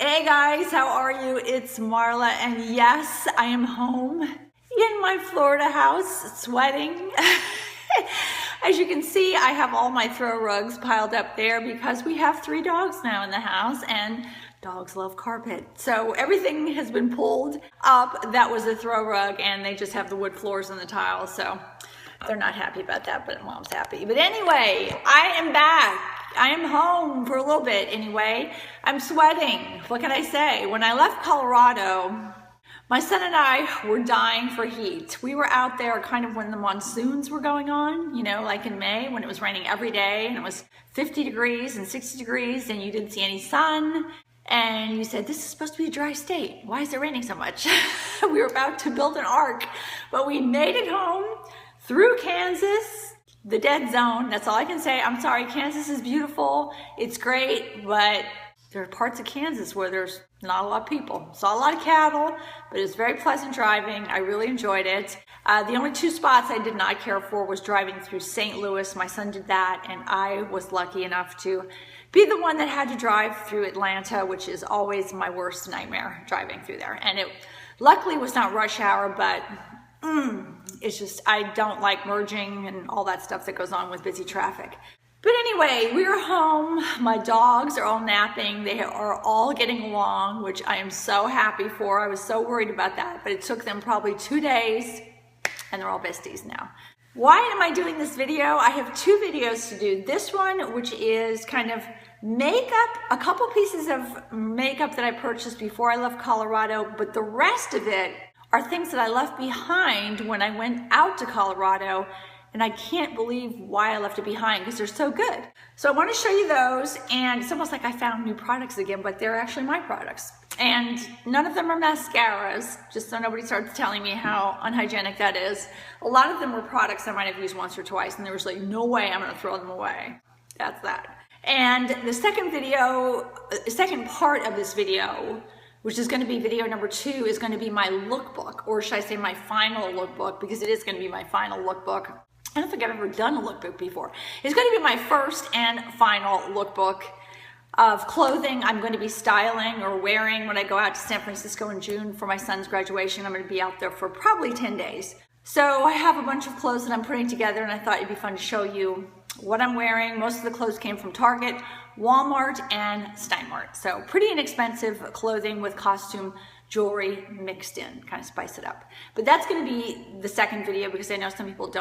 Hey guys, how are you? It's Marla, and yes, I am home in my Florida house, sweating. As you can see, I have all my throw rugs piled up there because we have 3 dogs now in the house, and dogs love carpet. So everything has been pulled up. That was a throw rug, and they just have the wood floors and the tiles, so they're not happy about that, but Mom's happy. But anyway, I am back. I am home for a little bit anyway. I'm sweating. What can I say? When I left Colorado, my son and I were dying for heat. We were out there kind of when the monsoons were going on, you know, like in May when it was raining every day and it was 50 degrees and 60 degrees and you didn't see any sun. And you said, this is supposed to be a dry state. Why is it raining so much? We were about to build an ark, but we made it home through Kansas. The dead zone, that's all I can say. I'm sorry, Kansas is beautiful, it's great, but there are parts of Kansas where there's not a lot of people. Saw a lot of cattle, but it was very pleasant driving. I really enjoyed it. The only 2 spots I did not care for was driving through St. Louis. My son did that, and I was lucky enough to be the one that had to drive through Atlanta, which is always my worst nightmare, driving through there. And it luckily was not rush hour, but it's just, I don't like merging and all that stuff that goes on with busy traffic. But anyway, we're home. My dogs are all napping. They are all getting along, which I am so happy for. I was so worried about that, but it took them probably 2 days and they're all besties now. Why am I doing this video? I have 2 videos to do. This one, which is kind of makeup, a couple pieces of makeup that I purchased before I left Colorado, but the rest of it are things that I left behind when I went out to Colorado, and I can't believe why I left it behind because they're so good. So I want to show you those, and it's almost like I found new products again, but they're actually my products. And none of them are mascaras, just so nobody starts telling me how unhygienic that is. A lot of them were products I might have used once or twice, and there was like, no way I'm gonna throw them away. That's that. And the second part of this video, which is going to be video number 2, is going to be my lookbook, or should I say my final lookbook, because it is going to be my final lookbook. I don't think I've ever done a lookbook before. It's going to be my first and final lookbook of clothing I'm going to be styling or wearing when I go out to San Francisco in June for my son's graduation. I'm going to be out there for probably 10 days. So I have a bunch of clothes that I'm putting together, and I thought it'd be fun to show you what I'm wearing. Most of the clothes came from Target, Walmart, and Steinmart. So pretty inexpensive clothing with costume jewelry mixed in, kind of spice it up. But that's going to be the second video because I know some people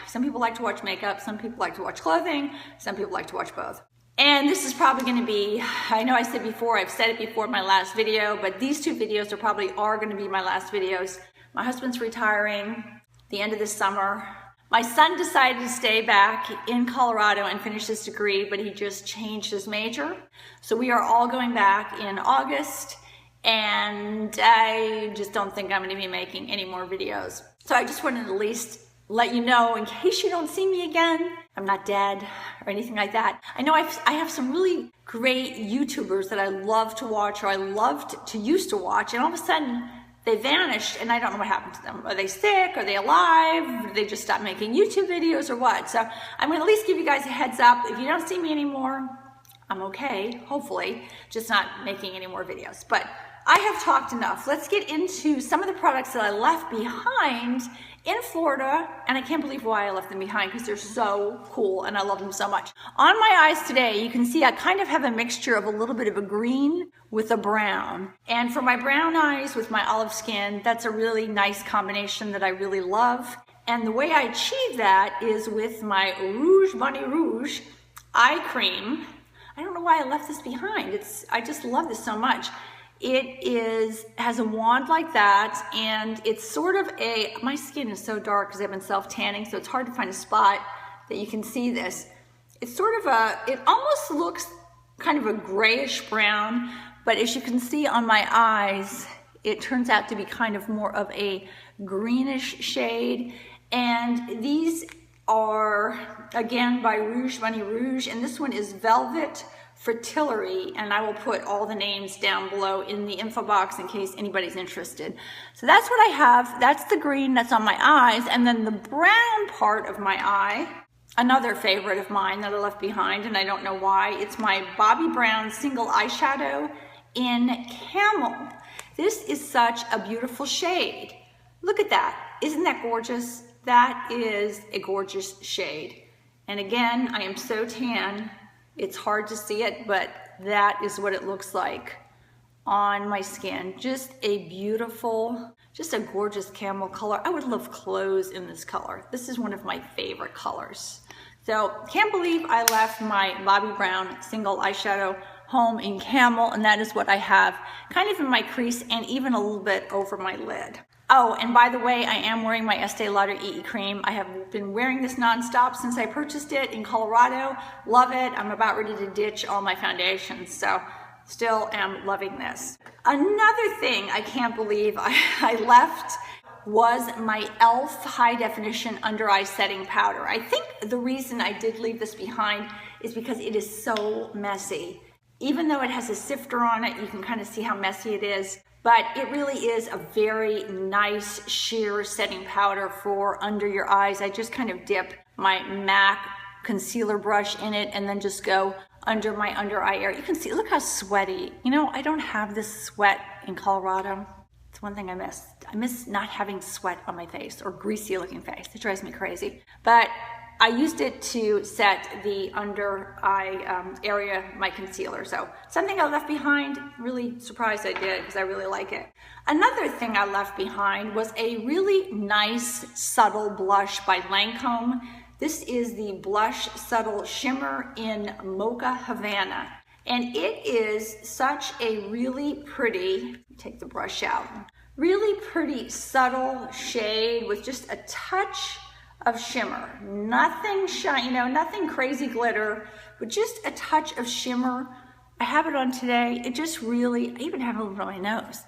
some people like to watch makeup, some people like to watch clothing, some people like to watch both. And this is probably going to be, I know I said before, I've said it before in my last video, but these 2 videos are going to be my last videos. My husband's retiring the end of this summer. My son decided to stay back in Colorado and finish his degree, but he just changed his major. So we are all going back in August, and I just don't think I'm going to be making any more videos. So I just wanted to at least let you know, in case you don't see me again, I'm not dead or anything like that. I know I have some really great YouTubers that I love to watch, or I loved to used to watch, and all of a sudden, they vanished, and I don't know what happened to them. Are they sick? Are they alive? Did they just stop making YouTube videos or what? So I'm going to at least give you guys a heads up. If you don't see me anymore, I'm okay, hopefully, just not making any more videos. But I have talked enough. Let's get into some of the products that I left behind in Florida, and I can't believe why I left them behind because they're so cool and I love them so much. On my eyes today, you can see I kind of have a mixture of a little bit of a green with a brown. And for my brown eyes with my olive skin, that's a really nice combination that I really love. And the way I achieve that is with my Rouge Eye Cream. I don't know why I left this behind. I just love this so much. It has a wand like that, and it's sort of my skin is so dark because I've been self-tanning, so it's hard to find a spot that you can see this. It's sort of it almost looks kind of a grayish brown, but as you can see on my eyes, it turns out to be kind of more of a greenish shade. And these are, again, by Rouge Rouge, and this one is Velvet Fritillary, and I will put all the names down below in the info box in case anybody's interested. So that's what I have. That's the green that's on my eyes, and then the brown part of my eye, another favorite of mine that I left behind, and I don't know why. It's my Bobbi Brown single eyeshadow in Camel. This is such a beautiful shade. Look at that. Isn't that gorgeous? That is a gorgeous shade. And again, I am so tan, it's hard to see it, but that is what it looks like on my skin. Just a beautiful, just a gorgeous camel color. I would love clothes in this color. This is one of my favorite colors. So can't believe I left my Bobbi Brown single eyeshadow home in Camel, and that is what I have kind of in my crease and even a little bit over my lid. Oh, and by the way, I am wearing my Estee Lauder EE cream. I have been wearing this nonstop since I purchased it in Colorado. Love it. I'm about ready to ditch all my foundations, so still am loving this. Another thing I can't believe I left was my e.l.f. High Definition Under Eye Setting Powder. I think the reason I did leave this behind is because it is so messy. Even though it has a sifter on it, you can kind of see how messy it is. But it really is a very nice sheer setting powder for under your eyes. I just kind of dip my MAC concealer brush in it and then just go under my under eye area. You can see, look how sweaty. You know, I don't have this sweat in Colorado. It's one thing I miss. I miss not having sweat on my face or greasy looking face. It drives me crazy. But I used it to set the under eye area, my concealer. So something I left behind, really surprised I did because I really like it. Another thing I left behind was a really nice subtle blush by Lancome. This is the Blush Subtle Shimmer in Mocha Havana. And it is such a really pretty, take the brush out, really pretty subtle shade with just a touch of shimmer. Nothing shiny, you know, nothing crazy glitter, but just a touch of shimmer. I have it on today. It just really, I even have a little bit on my nose.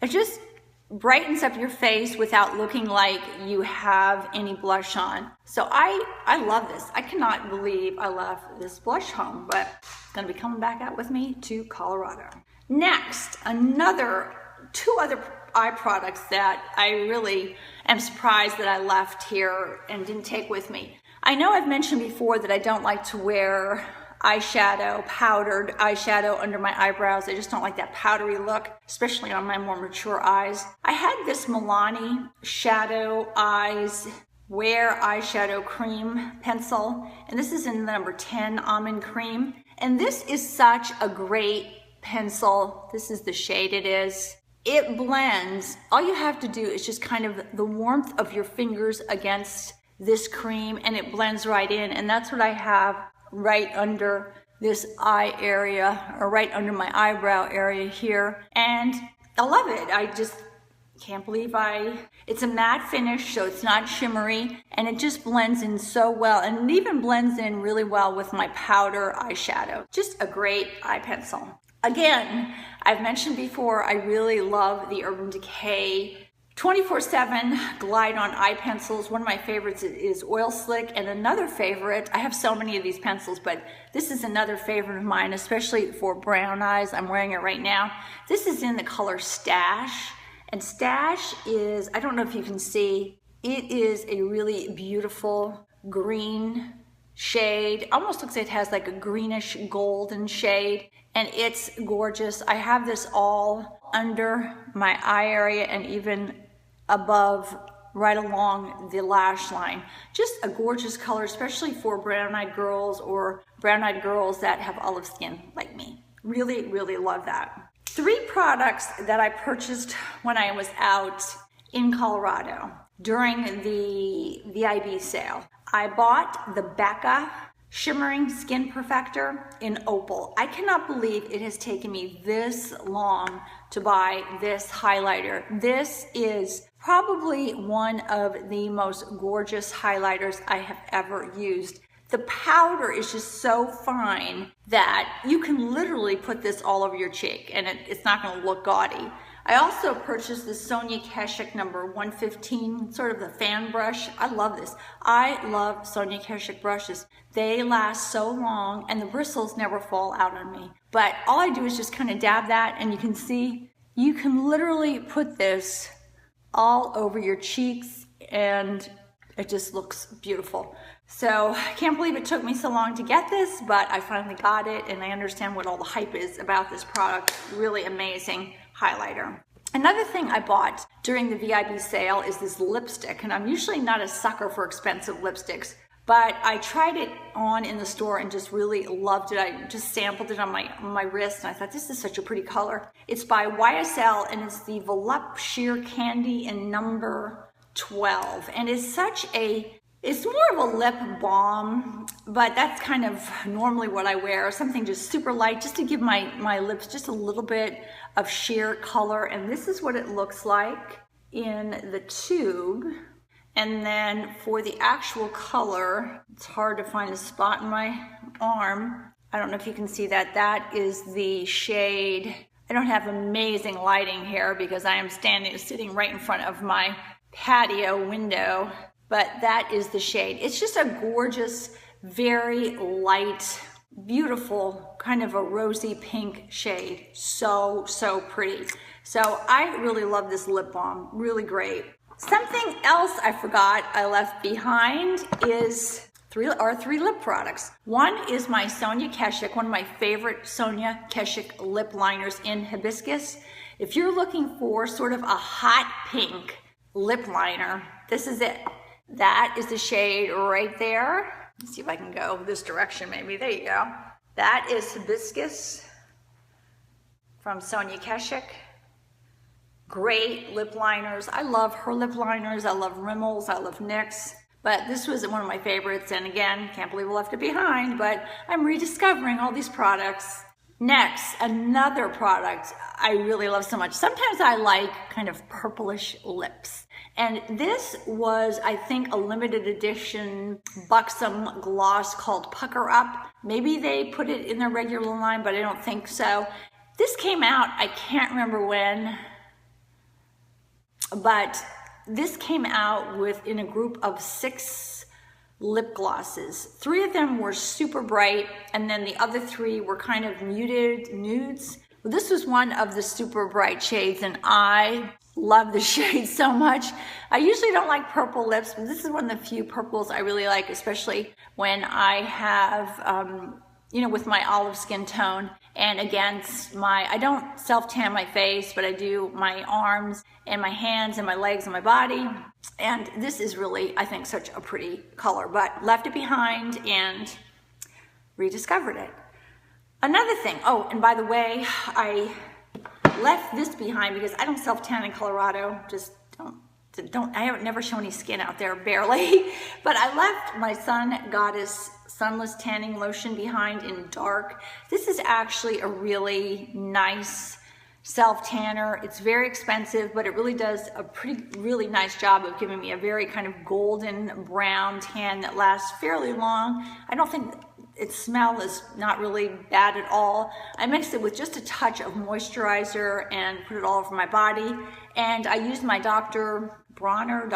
It just brightens up your face without looking like you have any blush on. So I love this. I cannot believe I left this blush home, but it's gonna be coming back out with me to Colorado. Next, two other eye products that I really am surprised that I left here and didn't take with me. I know I've mentioned before that I don't like to wear eyeshadow, powdered eyeshadow under my eyebrows. I just don't like that powdery look, especially on my more mature eyes. I had this Milani Shadow Eyes Wear Eyeshadow Cream Pencil, and this is in the number 10 Almond Cream. And this is such a great pencil. This is the shade it is. It blends. All you have to do is just kind of the warmth of your fingers against this cream and it blends right in. And that's what I have right under this eye area, or right under my eyebrow area here. And I love it. I just can't believe it's a matte finish, so it's not shimmery, and it just blends in so well. And it even blends in really well with my powder eyeshadow. Just a great eye pencil. Again, I've mentioned before, I really love the Urban Decay 24/7 Glide On eye pencils. One of my favorites is Oil Slick, and another favorite, I have so many of these pencils, but this is another favorite of mine, especially for brown eyes. I'm wearing it right now. This is in the color Stash, and Stash is, I don't know if you can see, it is a really beautiful green shade. Almost looks like it has like a greenish golden shade, and it's gorgeous. I have this all under my eye area and even above, right along the lash line. Just a gorgeous color, especially for brown-eyed girls or brown-eyed girls that have olive skin like me. Really, really love that. 3 products that I purchased when I was out in Colorado during the VIB sale. I bought the Becca Shimmering Skin Perfector in Opal. I cannot believe it has taken me this long to buy this highlighter. This is probably one of the most gorgeous highlighters I have ever used. The powder is just so fine that you can literally put this all over your cheek and it's not going to look gaudy. I also purchased the Sonia Kashuk number 115, sort of the fan brush. I love this. I love Sonia Kashuk brushes. They last so long and the bristles never fall out on me. But all I do is just kind of dab that, and you can see, you can literally put this all over your cheeks and it just looks beautiful. So I can't believe it took me so long to get this, but I finally got it and I understand what all the hype is about this product. Really amazing highlighter. Another thing I bought during the VIB sale is this lipstick, and I'm usually not a sucker for expensive lipsticks, but I tried it on in the store and just really loved it. I just sampled it on my wrist and I thought, this is such a pretty color. It's by YSL and it's the Volupte Sheer Candy in number 12. And it's more of a lip balm, but that's kind of normally what I wear. Something just super light, just to give my lips just a little bit of sheer color. And this is what it looks like in the tube. And then for the actual color, it's hard to find a spot in my arm. I don't know if you can see that. That is the shade. I don't have amazing lighting here because I am sitting right in front of my patio window, but that is the shade. It's just a gorgeous, very light, beautiful, kind of a rosy pink shade. So, so pretty. So I really love this lip balm, really great. Something else I forgot I left behind is three lip products. One is my Sonia Kashuk, one of my favorite Sonia Kashuk lip liners in Hibiscus. If you're looking for sort of a hot pink lip liner, this is it. That is the shade right there. Let's see if I can go this direction maybe. There you go. That is Hibiscus from Sonia Kashuk. Great lip liners. I love her lip liners. I love Rimmel's. I love NYX. But this was one of my favorites. And again, can't believe I left it behind, but I'm rediscovering all these products. Next, another product I really love so much. Sometimes I like kind of purplish lips. And this was, I think, a limited edition Buxom Gloss called Pucker Up. Maybe they put it in their regular line, but I don't think so. This came out, I can't remember when, but this came out in a group of 6 lip glosses. 3 of them were super bright, and then the other 3 were kind of muted nudes. Well, this was one of the super bright shades, and I love the shade so much. I usually don't like purple lips, but this is one of the few purples I really like, especially when I have, with my olive skin tone and against I don't self-tan my face, but I do my arms and my hands and my legs and my body. And this is really, I think, such a pretty color, but left it behind and rediscovered it. Another thing, oh, and by the way, I left this behind because I don't self-tan in Colorado, just I haven't never shown any skin out there, barely. But I left my Sun Goddess Sunless Tanning Lotion behind in dark. This is actually a really nice self-tanner. It's very expensive, but it really does a really nice job of giving me a very kind of golden brown tan that lasts fairly long. I don't think its smell is not really bad at all. I mixed it with just a touch of moisturizer and put it all over my body. And I used my Dr. Bronner,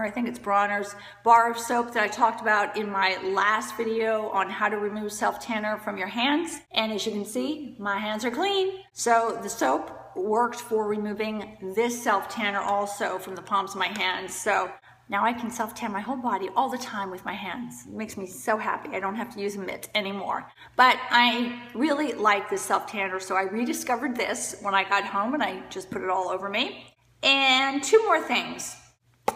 I think it's Bronner's bar of soap that I talked about in my last video on how to remove self-tanner from your hands. And as you can see, my hands are clean. So the soap worked for removing this self-tanner also from the palms of my hands. So now I can self-tan my whole body all the time with my hands. It makes me so happy. I don't have to use a mitt anymore. But I really like this self-tanner, so I rediscovered this when I got home and I just put it all over me. And 2 more things.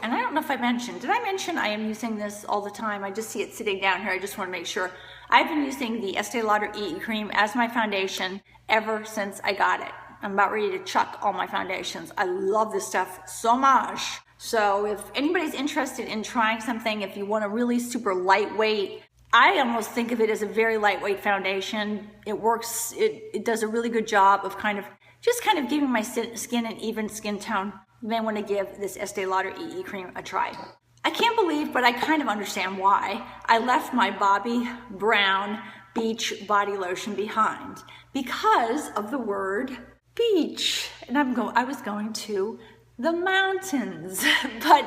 And I don't know if I mentioned, did I mention I am using this all the time? I just see it sitting down here. I just want to make sure. I've been using the Estee Lauder E.e. Cream as my foundation ever since I got it. I'm about ready to chuck all my foundations. I love this stuff so much. So if anybody's interested in trying something, if you want a really super lightweight, I almost think of it as a very lightweight foundation. It works, it does a really good job of kind of giving my skin an even skin tone. You may want to give this Estee Lauder E.e. Cream a try. I can't believe, but I kind of understand why I left my Bobbi Brown Beach Body Lotion behind. Because of the word beach. And I was going to the mountains, but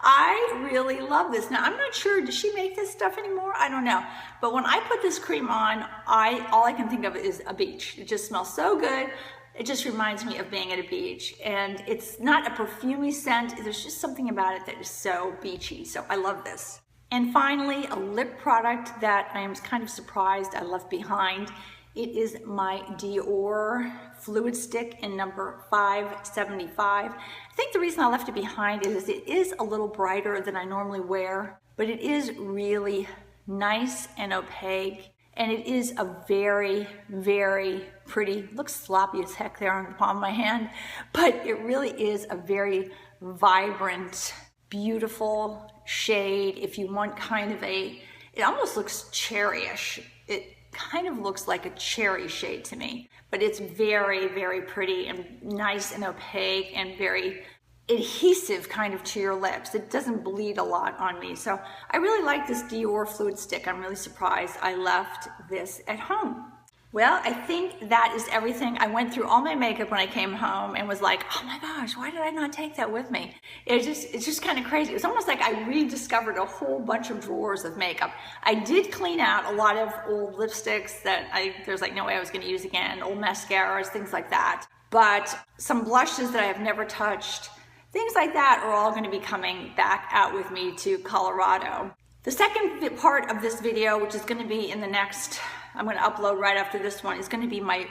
I really love this. Now, I'm not sure, does she make this stuff anymore? I don't know. But when I put this cream on, all I can think of is a beach. It just smells so good. It just reminds me of being at a beach. And it's not a perfumey scent. There's just something about it that is so beachy. So I love this. And finally, a lip product that I am kind of surprised I left behind. It is my Dior Fluid Stick in number 575. I think the reason I left it behind is it is a little brighter than I normally wear, but it is really nice and opaque. And it is a very, very pretty, looks sloppy as heck there on the palm of my hand, but it really is a very vibrant, beautiful shade. If you want kind of it almost looks cherryish. It kind of looks like a cherry shade to me, but it's very, very pretty and nice and opaque and very adhesive kind of to your lips. It doesn't bleed a lot on me. So I really like this Dior Fluid Stick. I'm really surprised I left this at home. Well, I think that is everything. I went through all my makeup when I came home and was like, oh my gosh, why did I not take that with me? It's just kind of crazy. It's almost like I rediscovered a whole bunch of drawers of makeup. I did clean out a lot of old lipsticks that there's like no way I was going to use again, old mascaras, things like that. But some blushes that I have never touched, things like that are all going to be coming back out with me to Colorado. The second part of this video, which is going to be in the next, I'm going to upload right after this one, is going to be my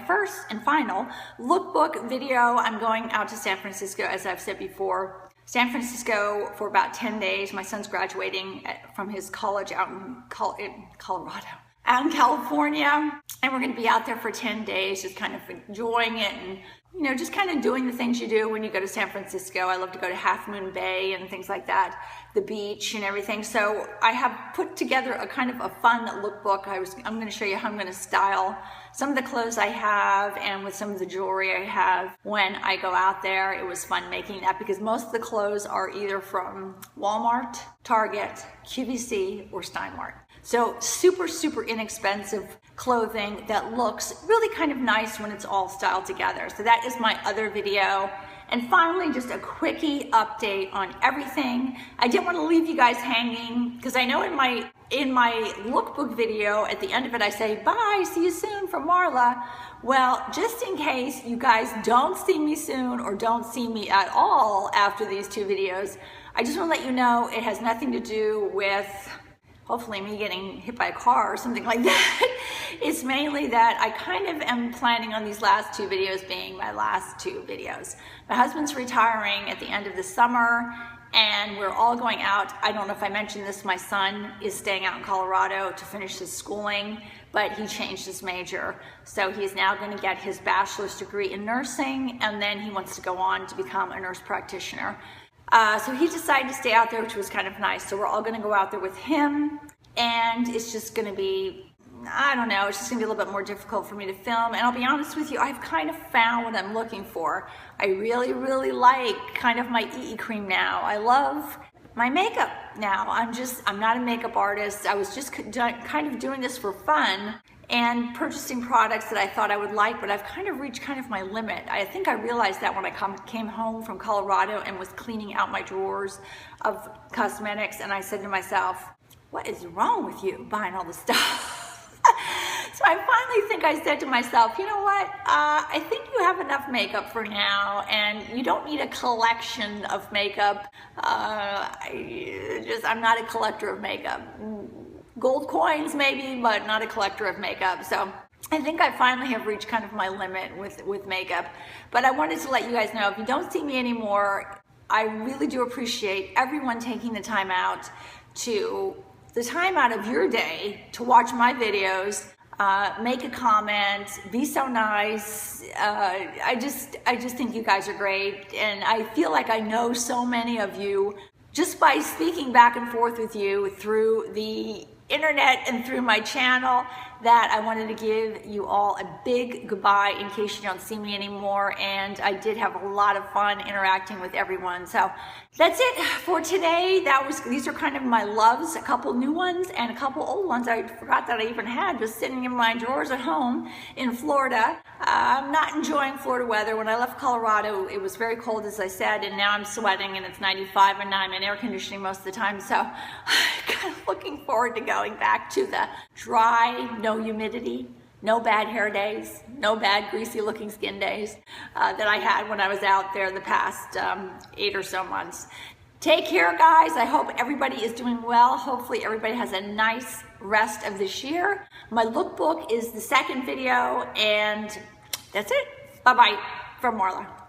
first and final lookbook video. I'm going out to San Francisco, as I've said before. San Francisco for about 10 days. My son's graduating from his college out in Colorado, out in California. And we're going to be out there for 10 days, just kind of enjoying it and, you know, just kind of doing the things you do when you go to San Francisco. I love to go to Half Moon Bay and things like that, the beach and everything. So I have put together a kind of a fun lookbook. I'm going to show you how I'm going to style some of the clothes I have and with some of the jewelry I have when I go out there. It was fun making that because most of the clothes are either from Walmart, Target, QVC, or Steinmart. So super, super inexpensive clothing that looks really kind of nice when it's all styled together. So that is my other video. And finally, just a quickie update on everything. I didn't want to leave you guys hanging because I know in my lookbook video, at the end of it, I say, bye, see you soon from Marla. Well, just in case you guys don't see me soon or don't see me at all after these two videos, I just want to let you know it has nothing to do with hopefully me getting hit by a car or something like that. It's mainly that I kind of am planning on these last two videos being my last two videos. My husband's retiring at the end of the summer and we're all going out. I don't know if I mentioned this, my son is staying out in Colorado to finish his schooling, but he changed his major. So he's now going to get his bachelor's degree in nursing and then he wants to go on to become a nurse practitioner. So he decided to stay out there, which was kind of nice. So we're all going to go out there with him, and it's just going to be, I don't know, it's just going to be a little bit more difficult for me to film. And I'll be honest with you, I've kind of found what I'm looking for. I really, really like kind of my e.l.f. cream now. I love my makeup now. I'm not a makeup artist. I was just kind of doing this for fun and purchasing products that I thought I would like, but I've kind of reached kind of my limit. I think I realized that when I came home from Colorado and was cleaning out my drawers of cosmetics, and I said to myself, what is wrong with you buying all this stuff? So I finally think I said to myself, you know what, I think you have enough makeup for now and you don't need a collection of makeup. I'm not a collector of makeup. Gold coins maybe, but not a collector of makeup. So I think I finally have reached kind of my limit with makeup. But I wanted to let you guys know, if you don't see me anymore, I really do appreciate everyone taking the time out of your day to watch my videos, make a comment, be so nice. I just think you guys are great. And I feel like I know so many of you just by speaking back and forth with you through the internet and through my channel, that I wanted to give you all a big goodbye in case you don't see me anymore. And I did have a lot of fun interacting with everyone. So that's it for today. These are kind of my loves, a couple new ones and a couple old ones I forgot that I even had just sitting in my drawers at home in Florida. I'm not enjoying Florida weather. When I left Colorado, it was very cold, as I said, and now I'm sweating and it's 95 and I'm in air conditioning most of the time. So I'm kind of looking forward to going back to the dry, no humidity, no bad hair days, no bad greasy looking skin days that I had when I was out there the past 8 or so months. Take care, guys. I hope everybody is doing well. Hopefully everybody has a nice rest of this year. My lookbook is the second video, and that's it. Bye-bye from Marla.